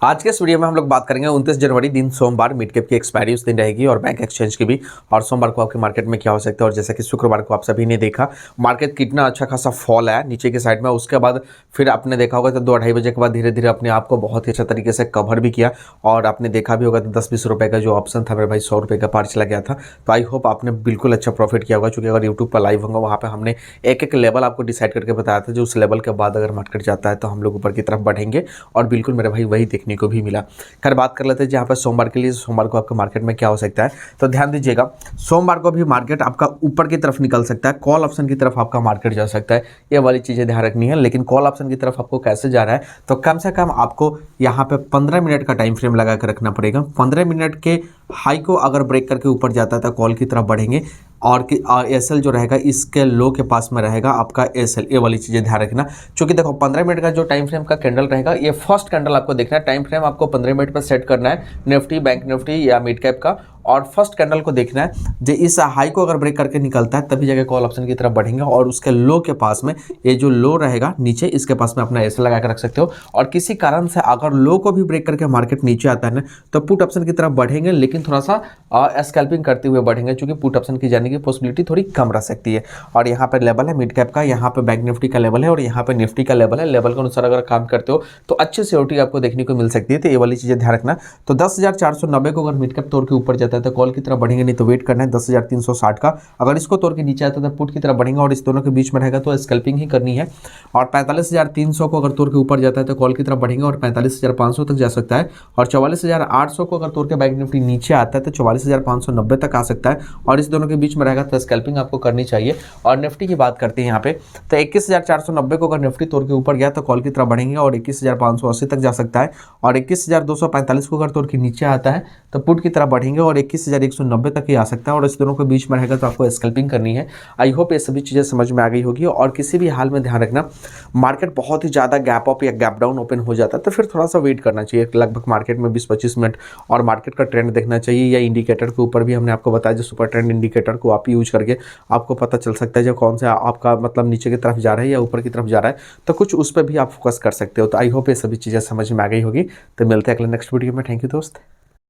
आज के इस वीडियो में हम लोग बात करेंगे 29 जनवरी दिन सोमवार मिड कैप की एक्सपायरी उस दिन रहेगी और बैंक एक्सचेंज की भी। और सोमवार को आपके मार्केट में क्या हो सकता है, और जैसा कि शुक्रवार को आप सभी ने देखा मार्केट कितना अच्छा खासा फॉल है नीचे की साइड में। उसके बाद फिर आपने देखा होगा तो 2-2:30 बजे के बाद धीरे धीरे अपने आप को बहुत ही अच्छा तरीके से कवर भी किया। और आपने देखा भी होगा तो 10-20 रुपये का जो ऑप्शन था मेरे भाई 100 रुपये का पार चला गया था। तो आई होप आपने बिल्कुल अच्छा प्रॉफिट किया होगा, चूँकि अगर यूट्यूब पर लाइव होगा वहाँ पर हमने एक एक लेवल आपको डिसाइड करके बताया था, जो उस लेवल के बाद अगर मार्केट जाता है तो हम लोग ऊपर की तरफ बढ़ेंगे। और बिल्कुल मेरे भाई वही देखने को भी मिला। खैर बात कर लेते हैं जहाँ पर सोमवार के लिए, सोमवार को आपका मार्केट में क्या हो सकता है। तो ध्यान दीजिएगा, सोमवार को भी मार्केट आपका ऊपर की तरफ निकल सकता है, कॉल ऑप्शन की तरफ आपका मार्केट जा सकता है। ये वाली चीज़ें ध्यान रखनी है। लेकिन कॉल ऑप्शन की तरफ आपको कैसे जा रहा है, तो कम से कम आपको यहाँ पे 15 मिनट का टाइम फ्रेम लगा कर रखना पड़ेगा। 15 मिनट के हाई को अगर ब्रेक करके ऊपर जाता है तो कॉल की तरफ बढ़ेंगे। और एसएल जो रहेगा इसके लो के पास में रहेगा आपका एसएल। ये वाली चीज़ें ध्यान रखना, क्योंकि देखो 15 मिनट का जो टाइम फ्रेम का कैंडल रहेगा, ये फर्स्ट कैंडल आपको देखना है। टाइम फ्रेम आपको 15 मिनट पर सेट करना है, निफ्टी, बैंक निफ्टी या मिड कैप का। और फर्स्ट कैंडल को देखना है, जो इस हाई को अगर ब्रेक करके निकलता है तभी जगह कॉल ऑप्शन की तरफ बढ़ेंगे। और उसके लो के पास में ये जो लो रहेगा नीचे, इसके पास में अपना एसएल लगा कर रख सकते हो। और किसी कारण से अगर लो को भी ब्रेक करके मार्केट नीचे आता है ना, तो पुट ऑप्शन की तरफ बढ़ेंगे, लेकिन थोड़ा सा स्कैल्पिंग करते हुए बढ़ेंगे, क्योंकि पुट ऑप्शन की जाने की पॉसिबिलिटी थोड़ी कम रह सकती है। और यहाँ पर लेवल है मिड कैप का, यहाँ पे बैंक निफ्टी का लेवल है और यहाँ पे निफ्टी का लेवल है। लेवल के अनुसार अगर काम करते हो तो अच्छे सिक्योरिटी आपको देखने को मिल सकती है। तो ये वाली चीज़ें ध्यान रखना। तो 10,490 को अगर मिड कैप तोड़ के ऊपर जाता है तो कॉल की तरफ बढ़ेंगे, नहीं तो वेट करना है 10,360 का। अगर इसको तोड़ के नीचे आता है तो पुट की तरफ बढ़ेंगे और इस दोनों के बीच में रहेगा तो स्कैल्पिंग ही करनी है। और 45,300 को अगर तोड़ के ऊपर जाता है तो कॉल की तरफ बढ़ेंगे और 45,500 तक जा सकता है। और 44,800 को अगर तोड़ के बैंक निफ्टी नीचे आता है तो 44,590 तक आ सकता है। और इस दोनों के बीच में रहेगा तो स्कैल्पिंग आपको करनी चाहिए। और निफ्टी की बात करते हैं यहाँ पे, तो 21,490 को अगर निफ्टी तोड़ के ऊपर गया तो कॉल की तरफ बढ़ेंगे और 21,580 तक जा सकता है। और 21,245 को अगर तोड़ के नीचे आता है तो पुट की तरफ बढ़ेंगे और 21,190 तक ही आ सकता है। और इस दोनों के बीच में रहेगा तो आपको स्कैल्पिंग करनी है। आई होप ये सभी चीज़ें समझ में आ गई होगी। और किसी भी हाल में ध्यान रखना, मार्केट बहुत ही ज़्यादा गैप अप या गैप डाउन ओपन हो जाता है तो फिर थोड़ा सा वेट करना चाहिए, लगभग मार्केट में 20-25 मिनट, और मार्केट का ट्रेंड देखना चाहिए। या इंडिकेटर के ऊपर भी हमने आपको बताया, जो सुपर ट्रेंड इंडिकेटर को आप यूज करके आपको पता चल सकता है जो कौन सा आपका मतलब नीचे की तरफ जा रहा है या ऊपर की तरफ जा रहा है, तो कुछ उस पर भी आप फोकस कर सकते हो। तो आई होप ये सभी चीज़ें समझ में आ गई होगी। तो मिलते हैं अगले नेक्स्ट वीडियो में। थैंक यू दोस्त।